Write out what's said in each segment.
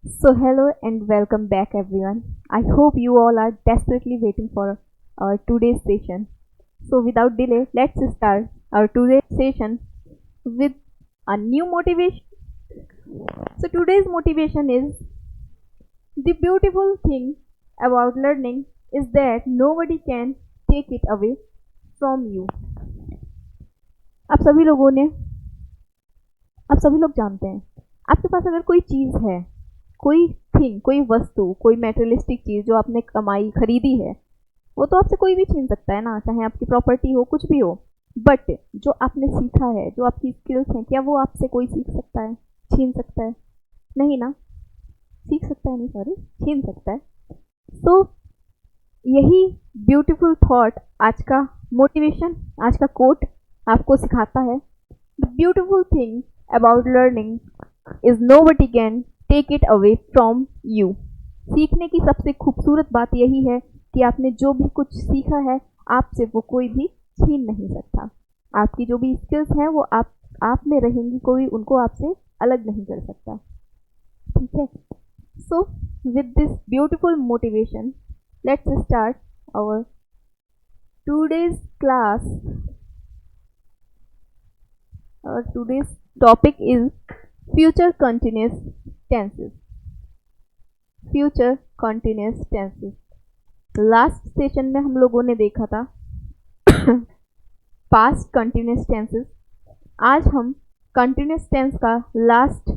So, hello and welcome back, everyone. I hope you all are desperately waiting for our today's session. So, without delay, let's start our today's session with a new motivation. So, today's motivation is the beautiful thing about learning is that nobody can take it away from you. आप सभी लोगों ने आप सभी लोग जानते हैं आपके पास अगर कोई चीज़ है, कोई थिंग, कोई वस्तु, कोई मेटेरियलिस्टिक चीज़ जो आपने कमाई खरीदी है, वो तो आपसे कोई भी छीन सकता है ना, चाहे आपकी प्रॉपर्टी हो, कुछ भी हो। बट जो आपने सीखा है, जो आपकी स्किल्स हैं, क्या वो आपसे कोई सीख सकता है, छीन सकता है? नहीं ना। सीख सकता है नहीं, सॉरी, छीन सकता है। सो यही ब्यूटीफुल थॉट आज का मोटिवेशन, आज का कोट आपको सिखाता है। The beautiful thing about learning is nobody can take it away from you. सीखने की सबसे खूबसूरत बात यही है कि आपने जो भी कुछ सीखा है, आपसे वो कोई भी छीन नहीं सकता। आपकी जो भी स्किल्स हैं वो आप में रहेंगी, कोई उनको आपसे अलग नहीं कर सकता। ठीक है। So with this beautiful motivation, let's start our today's class. Our today's topic is future continuous tenses. Future continuous tenses. Last session में हम लोगों ने देखा था पास्ट कंटिन्यूस टेंसेस। आज हम कंटिन्यूस टेंस का लास्ट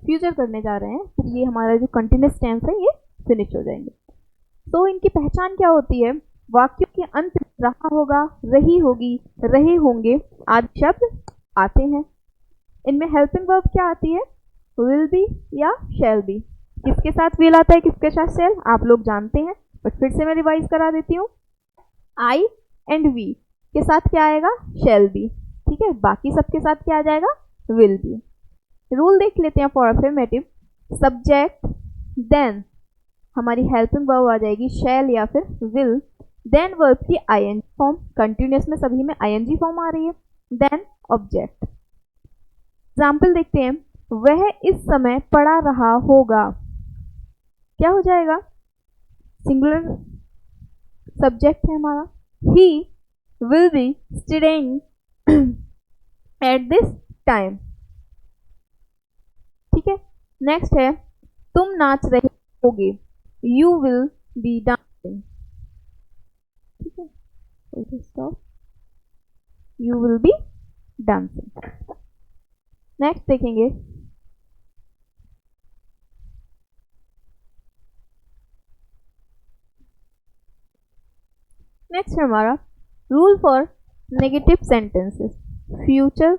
फ्यूचर करने जा रहे हैं, फिर ये हमारा जो कंटिन्यूस टेंस है ये फिनिश हो जाएंगे। तो इनकी पहचान क्या होती है? वाक्यों के अंत में रहा होगा, रही होगी, रहे होंगे आदि शब्द आते हैं। इनमें हेल्पिंग वर्ब क्या आती है? विल बी या शैल बी। किसके साथ विल आता है, किसके साथ शैल, आप लोग जानते हैं, बट फिर से मैं रिवाइज करा देती हूँ। आई एंड वी के साथ क्या आएगा? Shall be. ठीक है, बाकी सबके साथ क्या आ जाएगा? Will be. रूल देख लेते हैं फॉर अफर्मेटिव। सब्जेक्ट देन हमारी हेल्पिंग वर्ब आ जाएगी शैल या फिर विल, देन वर्ब की आईएनजी फॉर्म, कंटिन्यूस में सभी में आईएनजी फॉर्म आ रही है, देन ऑब्जेक्ट। एग्जाम्पल देखते हैं। वह इस समय पढ़ा रहा होगा, क्या हो जाएगा? सिंगुलर सब्जेक्ट है हमारा। ही will be studying at this time. ठीक है। नेक्स्ट है तुम नाच रहे होगे, यू विल बी डांसिंग। ठीक है, stop, you will be dancing. Next देखेंगे। नेक्स्ट है हमारा rule for negative sentences. Future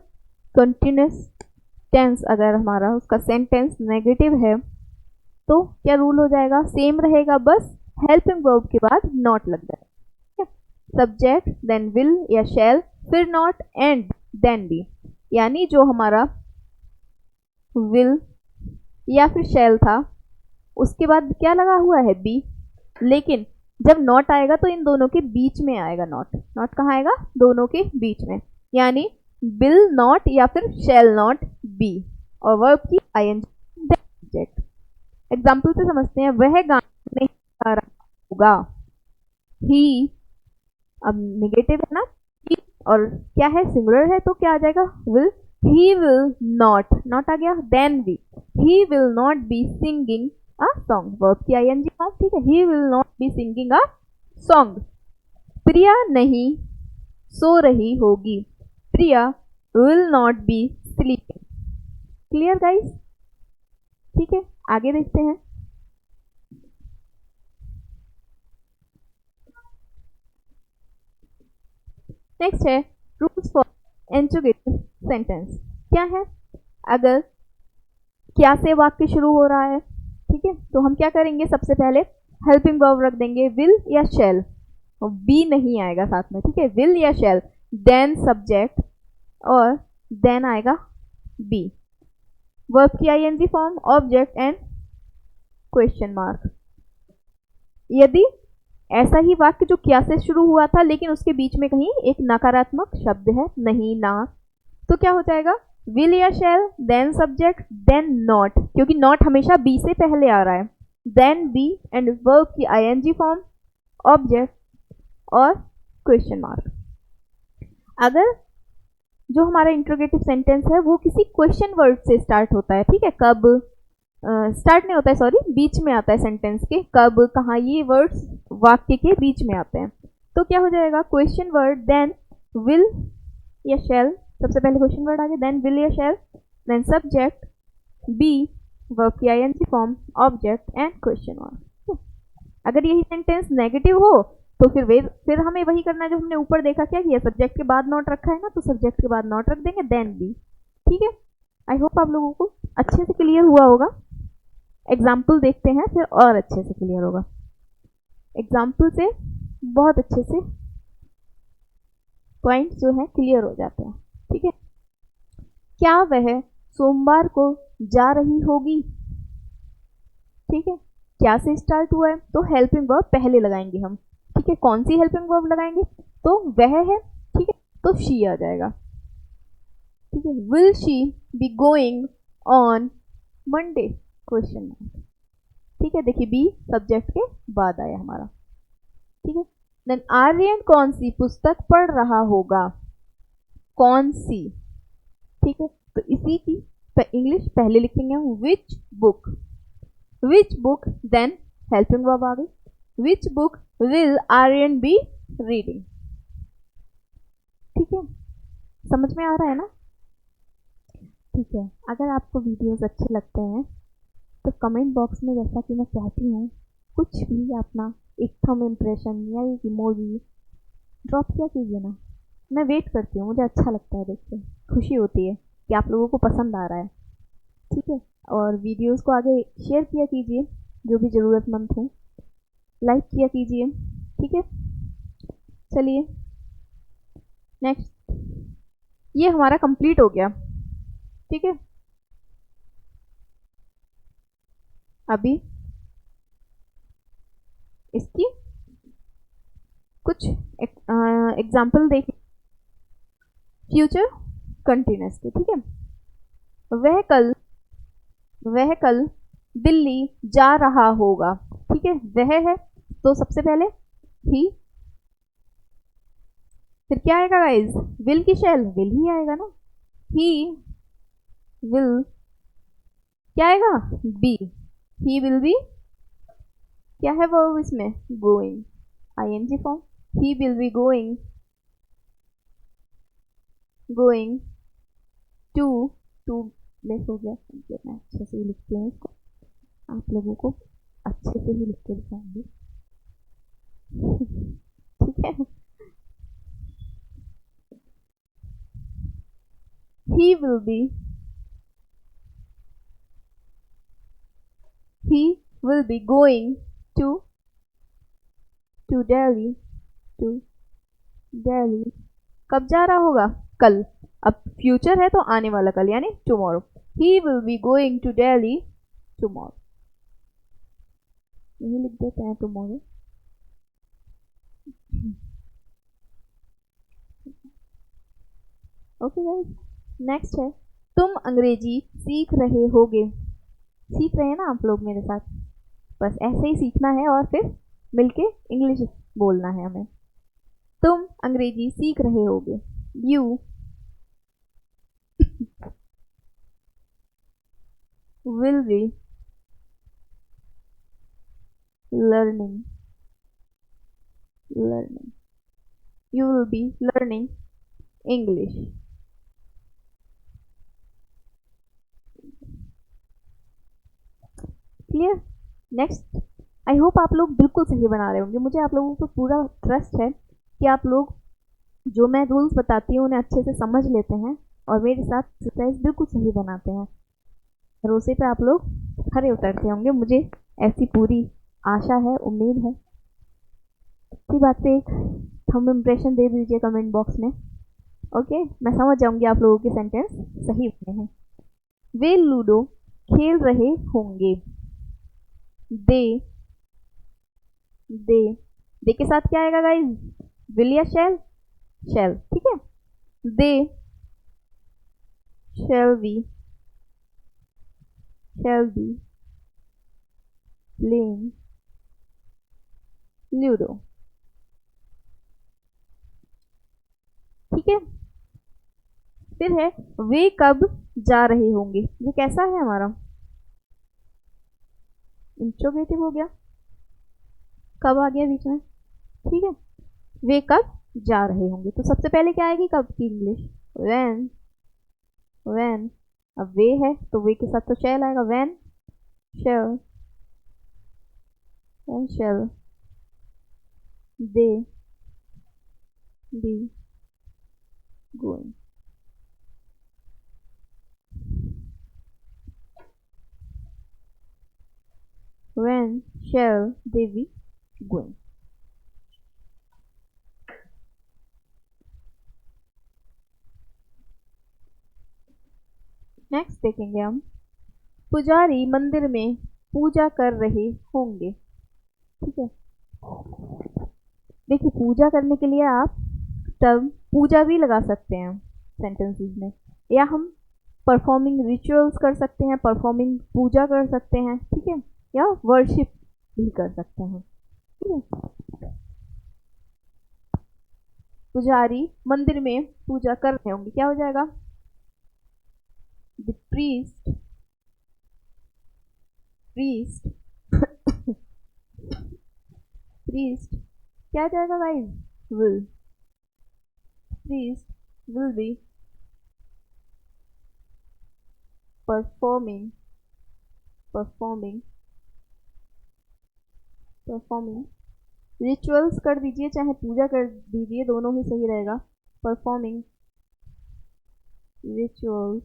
continuous tense अगर हमारा उसका सेंटेंस नेगेटिव है तो क्या रूल हो जाएगा? सेम रहेगा, बस हेल्पिंग वर्ब के बाद नॉट लग जाएगा। सब्जेक्ट देन विल या शैल, फिर नॉट एंड देन बी। यानी जो हमारा विल या फिर शैल था उसके बाद क्या लगा हुआ है? बी। लेकिन जब नॉट आएगा तो इन दोनों के बीच में आएगा नॉट। नॉट कहाँ आएगा? दोनों के बीच में, यानी विल नॉट या फिर शैल नॉट बी, और वर्ब की आईएनजी सब्जेक्ट। एग्जाम्पल से समझते हैं। वह गाना नहीं गा रहा होगा, ही, अब नेगेटिव है ना, ही, और क्या है? सिंगुलर है, तो क्या आ जाएगा? Will. he will not, not आ गया, then भी, he will not be singing a song, verb की ing फॉर्म। ठीक है, he will not be singing a song। प्रिया नहीं सो रही होगी, प्रिया will not be sleeping। Clear guys? ठीक है, आगे देखते हैं। नेक्स्ट है रूल्स फॉर इंट्रोगेटिव सेंटेंस। क्या है? अगर क्या से वाक्य शुरू हो रहा है, ठीक है, तो हम क्या करेंगे? सबसे पहले हेल्पिंग वर्ब रख देंगे, विल या शैल, और बी नहीं आएगा साथ में। ठीक है, विल या शैल, देन सब्जेक्ट, और देन आएगा बी, वर्ब की ING form, object and question mark. यदि ऐसा ही वाक्य जो क्या से शुरू हुआ था लेकिन उसके बीच में कहीं एक नकारात्मक शब्द है, नहीं, ना, तो क्या हो जाएगा? विल या shall, then subject, then not, क्योंकि नॉट हमेशा बी से पहले आ रहा है, देन बी एंड वर्ब की आईएनजी फॉर्म, ऑब्जेक्ट और क्वेश्चन मार्क। अगर जो हमारा इंट्रोगेटिव सेंटेंस है वो किसी क्वेश्चन वर्ड से स्टार्ट होता है, ठीक है, कब स्टार्ट नहीं होता है, सॉरी, बीच में आता है सेंटेंस के, कब, कहाँ, ये वर्ड्स वाक्य के बीच में आते हैं, तो क्या हो जाएगा, क्वेश्चन वर्ड, देन विल या शैल, सबसे पहले क्वेश्चन वर्ड आ गया, देन विल या shall, then subject, be verb की ING form, object and question mark. अगर यही सेंटेंस नेगेटिव हो तो फिर हमें वही करना है जो हमने ऊपर देखा, क्या किया, सब्जेक्ट के बाद नॉट रखा है ना, तो सब्जेक्ट के बाद नॉट रख देंगे, देन बी। ठीक है, आई होप आप लोगों को अच्छे से क्लियर हुआ होगा। एग्जाम्पल देखते हैं फिर और अच्छे से क्लियर होगा। एग्जाम्पल से बहुत अच्छे से पॉइंट्स जो है क्लियर हो जाते हैं। ठीक है, क्या वह सोमवार को जा रही होगी। ठीक है, क्या से स्टार्ट हुआ है तो हेल्पिंग वर्ब पहले लगाएंगे हम। ठीक है, कौन सी हेल्पिंग वर्ब लगाएंगे, तो वह है, ठीक है, तो शी आ जाएगा। ठीक है, will she be going on Monday, question mark. ठीक है, देखिए बी सब्जेक्ट के बाद आया हमारा। ठीक है, देन आर्यन कौन सी पुस्तक पढ़ रहा होगा, कौन सी। ठीक है, तो इसी की इंग्लिश पहले लिखेंगे हम, which book, which book, then helping verb आ गई, which book will Aryan be reading. ठीक है, समझ में आ रहा है ना। ठीक है, अगर आपको वीडियोस अच्छे लगते हैं तो कमेंट बॉक्स में, जैसा कि मैं कहती हूँ, कुछ भी अपना एक थंब इम्प्रेशन या एक इमोजी ड्रॉप किया कीजिए ना, मैं वेट करती हूँ, मुझे अच्छा लगता है देख के, खुशी होती है कि आप लोगों को पसंद आ रहा है। ठीक है, और वीडियोस को आगे शेयर किया कीजिए, जो भी ज़रूरतमंद हो, लाइक किया कीजिए। ठीक है, चलिए नेक्स्ट, ये हमारा कंप्लीट हो गया। ठीक है, अभी इसकी कुछ एग्जाम्पल देख, फ्यूचर कंटिन्यूस की। ठीक है, वह कल दिल्ली जा रहा होगा। ठीक है, वह है तो सबसे पहले ही, फिर क्या आएगा गाइज, विल की शैल, विल ही आएगा ना, ही विल, क्या आएगा, बी, ही विल बी, क्या है वो इसमें, going, ING form, he will be going to, to less हो गया, मैं अच्छे से ही लिखती हूँ इसको, आप लोगों को अच्छे से ही लिख के दिखाऊंगी। ठीक है, he will be going to Delhi, to Delhi, कब जा रहा होगा, कल, अब फ्यूचर है तो आने वाला कल, यानी tomorrow, he will be going to Delhi tomorrow, यही लिख देते हैं टुमारो। ओके गाइस, नेक्स्ट है, तुम अंग्रेजी सीख रहे होगे, सीख रहे हैं ना आप लोग मेरे साथ, बस ऐसे ही सीखना है और फिर मिलके इंग्लिश बोलना है हमें। तुम अंग्रेजी सीख रहे होगे, you will be learning, you will be learning English। Clear, next, I hope आप लोग बिल्कुल सही बना रहे होंगे, मुझे आप लोगों को पूरा ट्रस्ट है कि आप लोग जो मैं रूल्स बताती हूँ उन्हें अच्छे से समझ लेते हैं और मेरे साथ एक्सरसाइज बिल्कुल सही बनाते हैं, भरोसे पे आप लोग खरे उतरते होंगे, मुझे ऐसी पूरी आशा है, उम्मीद है। इसी बात पे एक थंब इम्प्रेशन दे दीजिए कमेंट बॉक्स में। ओके, मैं समझ जाऊंगी आप लोगों के सेंटेंस सही हुए हैं। वे लूडो खेल रहे होंगे, दे, दे के साथ क्या आएगा गाइज, विल या शैल, शैल। ठीक है, दे shall we playing ludo। ठीक है। फिर है वे कब जा रहे होंगे। ये कैसा है हमारा इंट्रोगेटिव हो गया, कब आ गया बीच में। ठीक है, वे कब जा रहे होंगे, तो सबसे पहले क्या आएगी कब की इंग्लिश, व्हेन। अब वे है तो वे के साथ तो शैल आएगा, when shall they be going. When shall they be going? Next देखेंगे हम, पुजारी मंदिर में पूजा कर रहे होंगे। ठीक है, देखिए पूजा करने के लिए आप टर्म पूजा भी लगा सकते हैं सेंटेंसेस में, या हम परफॉर्मिंग रिचुअल्स कर सकते हैं, परफॉर्मिंग पूजा कर सकते हैं। ठीक है, या वर्शिप भी कर सकते हैं। ठीक है, पुजारी मंदिर में पूजा कर रहे होंगे, क्या हो जाएगा, द प्रीस्ट क्या जाएगा guys, will, priest will be performing rituals कर दीजिए चाहे पूजा कर दीजिए, दोनों ही सही रहेगा। Performing rituals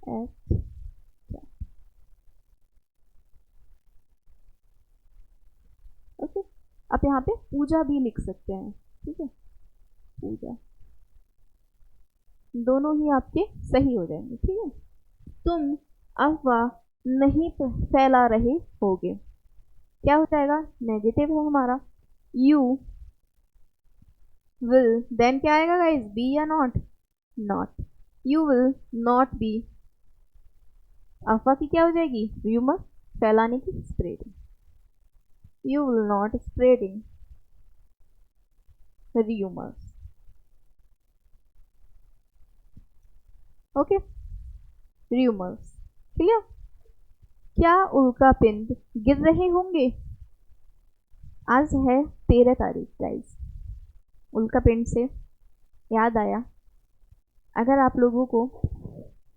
at, okay. आप यहाँ पे पूजा भी लिख सकते हैं। ठीक है, पूजा, दोनों ही आपके सही हो जाएंगे। ठीक है, तुम अफवाह नहीं फैला रहे होगे, क्या हो जाएगा, नेगेटिव है हमारा। यू विल, देन क्या आएगा गाइस, बी या not, you will not be, अफवाह की क्या हो जाएगी, र्यूमर, फैलाने की spreading, you will not spreading rumours. Okay, rumours clear. क्या उल्का पिंड गिर रहे होंगे, आज है 13 तारीख गाइस। उल्का पिंड से याद आया, अगर आप लोगों को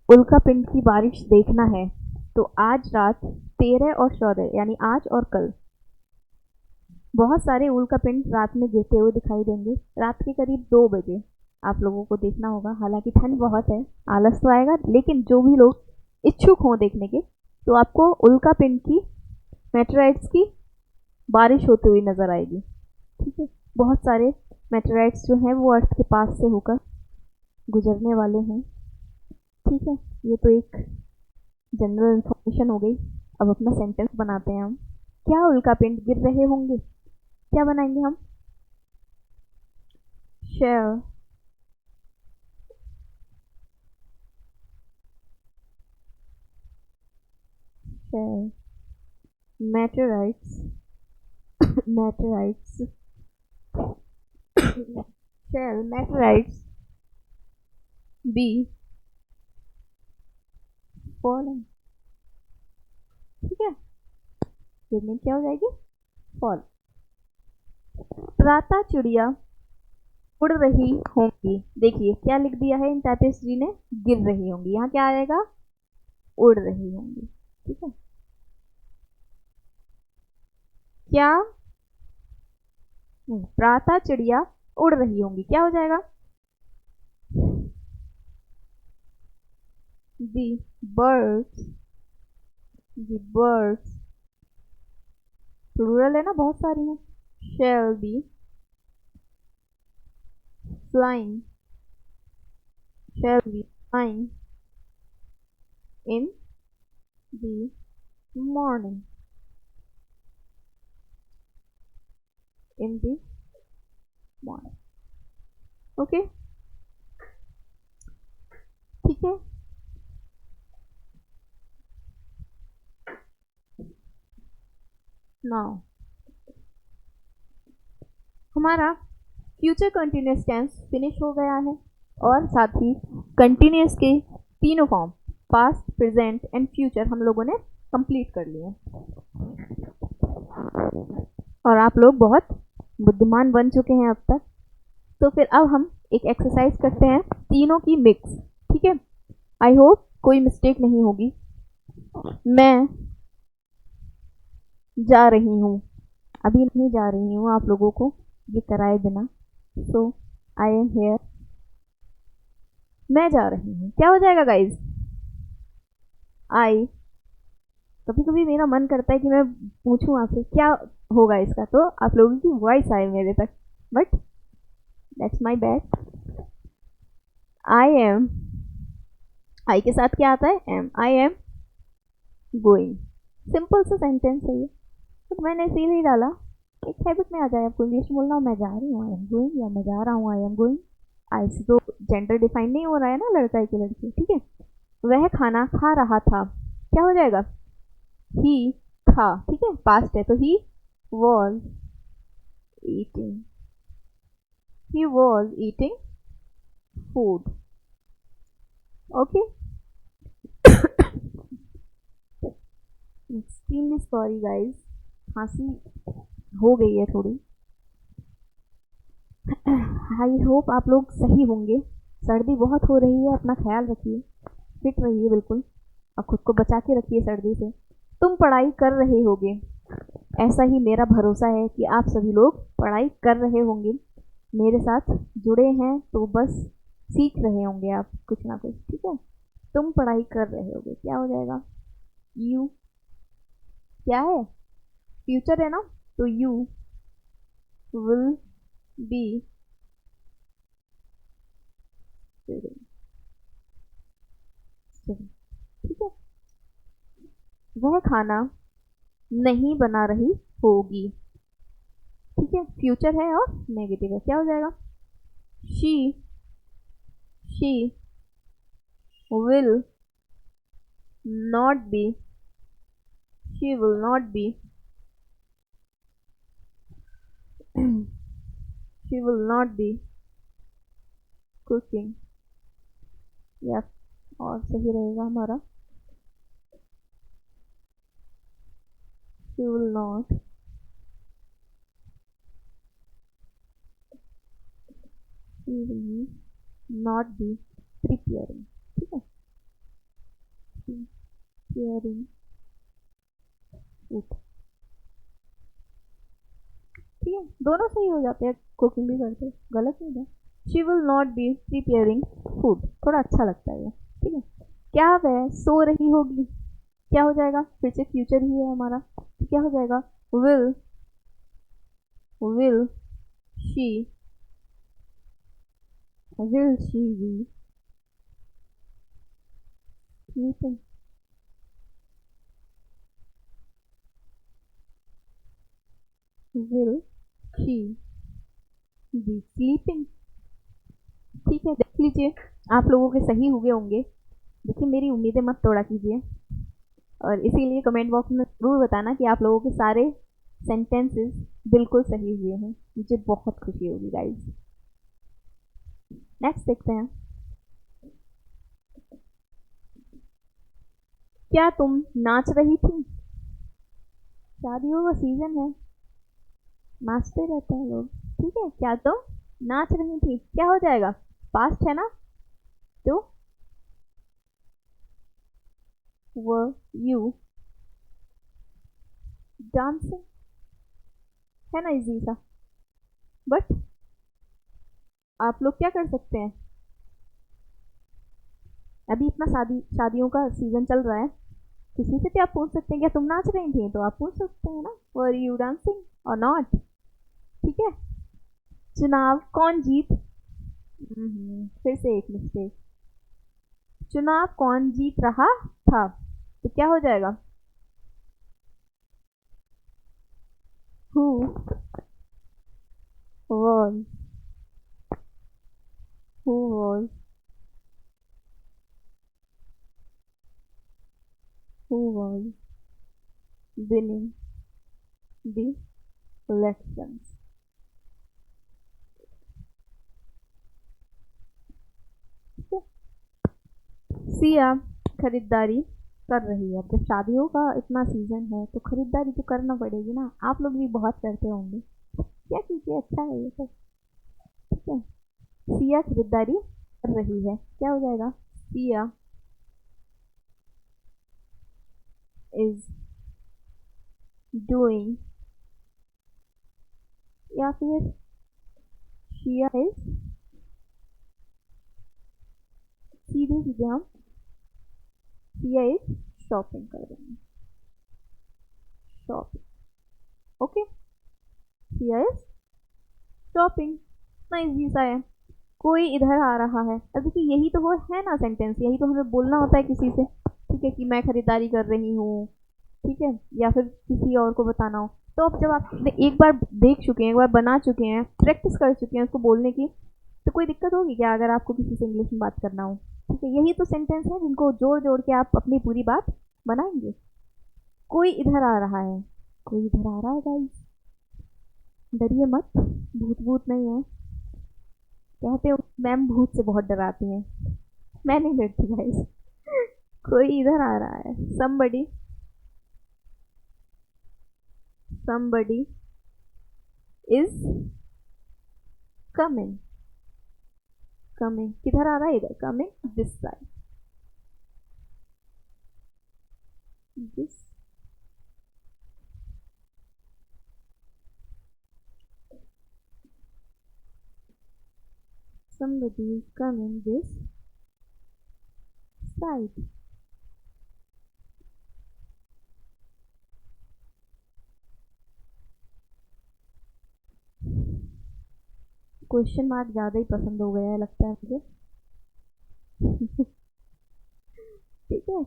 उल्का पिंड की बारिश देखना है तो आज रात 13 और 14 यानी आज और कल बहुत सारे उल्का पिंड रात में गिरते हुए दिखाई देंगे। रात के करीब 2 बजे आप लोगों को देखना होगा। हालांकि ठंड बहुत है, आलस तो आएगा, लेकिन जो भी लोग इच्छुक हों देखने के तो आपको उल्का पिंड की मेटेराइट्स की बारिश होती हुई नजर आएगी। ठीक है, बहुत सारे मेटेराइट्स जो हैं वो अर्थ के पास से होकर गुजरने वाले हैं। ठीक है, ये तो एक जनरल इंफॉर्मेशन हो गई। अब अपना सेंटेंस बनाते हैं हम। क्या उल्का पिंड गिर रहे होंगे, क्या बनाएंगे हम, shall meteorites shall meteorites be fallen। ठीक है, गिरने क्या हो जाएगी, फॉल। प्रातः चिड़िया उड़ रही होंगी, देखिए क्या लिख दिया है इन टैपिस्ट जी ने, गिर रही होंगी, यहाँ क्या आएगा, उड़ रही होंगी। ठीक है, क्या प्रातः चिड़िया उड़ रही होंगी, क्या हो जाएगा, the birds प्लूरल है ना, बहुत सारी हैं, shall be flying in the morning, okay। ठीक है। नाउ हमारा फ्यूचर कंटिन्यूस टेंस फिनिश हो गया है और साथ ही कंटिन्यूस के तीनों form past, present and future हम लोगों ने कंप्लीट कर लिए और आप लोग बहुत बुद्धिमान बन चुके हैं अब तक। तो फिर अब हम एक एक्सरसाइज करते हैं तीनों की मिक्स, ठीक है। आई होप कोई मिस्टेक नहीं होगी। मैं जा रही हूँ, अभी नहीं जा रही हूँ आप लोगों को ये कराए बिना। सो आई एम हेयर, मैं जा रही हूँ। क्या हो जाएगा गाइज? आई, कभी कभी मेरा मन करता है कि मैं पूछूं आपसे क्या होगा इसका, तो आप लोगों की वॉइस आए मेरे तक, but that's my bad. I am, I के साथ क्या आता है? Am. I am going. Simple सा सेंटेंस है ये, तो मैंने इसीलिए डाला, एक हैबिट में आ जाए आपको इंग्लिश बोलना। मैं जा रही हूँ आई एम गोइंग, या मैं जा रहा हूँ आई एम गोइंग। आई से तो जेंडर डिफाइन नहीं हो रहा है ना, लड़का है कि लड़की, ठीक है। वह खाना खा रहा था, क्या हो जाएगा? ही था, ठीक है, पास्ट है तो he was eating, he was eating food. Okay, extremely sorry guys, खांसी हो गई है थोड़ी। आई होप आप लोग सही होंगे। सर्दी बहुत हो रही है, अपना ख्याल रखिए, फिट रहिए बिल्कुल, और खुद को बचा के रखिए सर्दी से। तुम पढ़ाई कर रहे होगे, ऐसा ही मेरा भरोसा है कि आप सभी लोग पढ़ाई कर रहे होंगे, मेरे साथ जुड़े हैं, तो बस सीख रहे होंगे आप कुछ ना कुछ, ठीक है। तुम पढ़ाई कर रहे होगे, क्या हो जाएगा? यू, क्या है? फ्यूचर है ना, तो यू विल बी स्टडिंग, ठीक है। वह खाना नहीं बना रही होगी, ठीक है, फ्यूचर है और नेगेटिव है, क्या हो जाएगा? She, she will not be, she will not be she will not be cooking, या और सही रहेगा हमारा she will not she will not be preparing, ठीक है, preparing food, ठीक है, दोनों सही हो जाते हैं, कुकिंग भी करते हैं, गलत नहीं है। She will not be preparing food, थोड़ा अच्छा लगता है ये, ठीक है। क्या वह सो रही होगी, क्या हो जाएगा? फिर से फ्यूचर ही है हमारा, तो क्या हो जाएगा? Will she, will she be sleeping? Will she be sleeping? ठीक है, देख लीजिए आप लोगों के सही हुए होंगे। देखिए मेरी उम्मीदें मत तोड़ा कीजिए, और इसीलिए कमेंट बॉक्स में ज़रूर बताना कि आप लोगों के सारे सेंटेंसेस बिल्कुल सही हुए हैं, मुझे बहुत खुशी होगी गाइज। नेक्स्ट देखते हैं। क्या तुम नाच रही थी? शादियों का सीजन है, नाचते रहते हैं लोग, ठीक है। क्या तुम नाच रही थी, क्या हो जाएगा? पास्ट है ना, तो were you dancing, है ना, इजी सा। बट आप लोग क्या कर सकते हैं, अभी इतना शादियों का सीजन चल रहा है, किसी से भी आप पूछ सकते हैं क्या तुम नाच रही थी, तो आप पूछ सकते हैं ना, वर यू डांसिंग और नॉट, ठीक है। चुनाव कौन जीत, फिर से एक मिस्टेक, चुनाव कौन जीत रहा था, तो क्या हो जाएगा? Who was, who was who was winning the elections. Siya खरीदारी कर रही है। अब जब शादियों का इतना सीजन है तो खरीदारी तो करना पड़ेगी ना। आप लोग भी बहुत करते होंगे, क्या कीजिए, अच्छा है ये सब। ठीक है, सिया खरीदारी कर रही है, क्या हो जाएगा, सिया इज डूइंग, या फिर सिया इज, सीधे सीधे हम सिया इज शॉपिंग कर देंगे, shopping. Okay, Siya is shopping, इतना इजी सा है। कोई इधर आ रहा है, अब देखिए यही तो वो है ना सेंटेंस, यही तो हमें बोलना होता है किसी से, ठीक है, कि मैं खरीदारी कर रही हूँ, ठीक है, या फिर किसी और को बताना हो। तो अब जब आप एक बार देख चुके हैं, एक बार बना चुके हैं, प्रैक्टिस कर चुके हैं उसको बोलने की, तो कोई दिक्कत होगी क्या अगर आपको किसी से इंग्लिश में बात करना हो। ठीक है, यही तो सेंटेंस है जिनको जोड़ जोड़ के आप अपनी पूरी बात बनाएंगे। कोई इधर आ रहा है, कोई इधर आ रहा है गाइस, डरिए मत, भूत भूत नहीं है। कहते हो मैम भूत से बहुत डराती हैं, मैं नहीं डरती गाइस। कोई इधर आ रहा है, somebody is coming, किधर आ रहा है, इधर, coming this side, this somebody is coming this side। Question mark ज़्यादा ही पसंद हो गया है लगता है मुझे। ठीक है,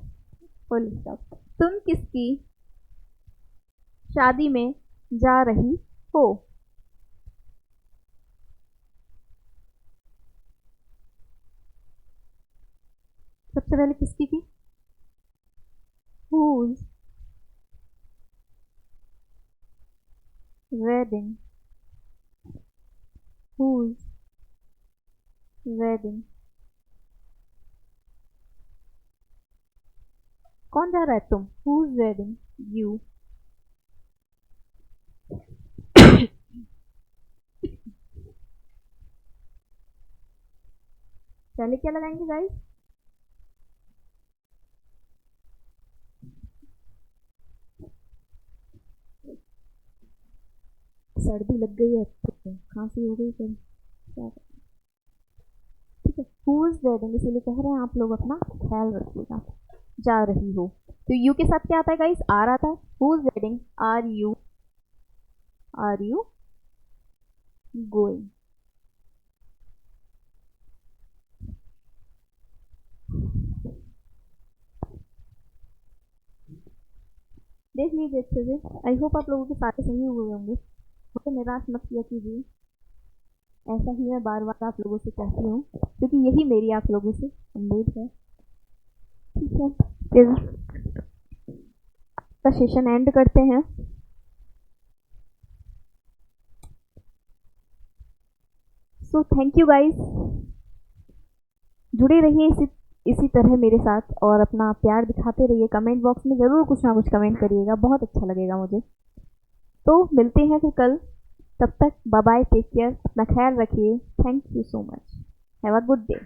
फुल स्टॉप। तुम किसकी शादी में जा रही हो, सबसे पहले किसकी थी, whose wedding, whose wedding, कौन जा रहा है, तुम, whose wedding, you। पहले क्या लगाएंगे गाइस, सर्दी लग गई है, खांसी हो गई, फिर क्या करें। ठीक है, whose wedding इसीलिए कह रहे हैं आप लोग अपना ख्याल रखिएगा। जा रही हो तो यू के साथ क्या आता है गाइस, आर आता है, whose wedding are you going. देख लीजिए अच्छे से, आई होप आप लोगों के सारे सही हुए होंगे, मुझे निराश मत किया कीजिए, ऐसा ही मैं बार बार आप लोगों से कहती हूँ क्योंकि यही मेरी आप लोगों से उम्मीद है। ठीक है, फिर का सेशन एंड करते हैं। सो थैंक यू गाइस, जुड़े रहिए इसी तरह मेरे साथ और अपना प्यार दिखाते रहिए। कमेंट बॉक्स में ज़रूर कुछ ना कुछ कमेंट करिएगा, बहुत अच्छा लगेगा मुझे। तो मिलते हैं फिर कल, तब तक बाय बाय, टेक केयर, अपना ख्याल रखिए, thank you so much, have a good day.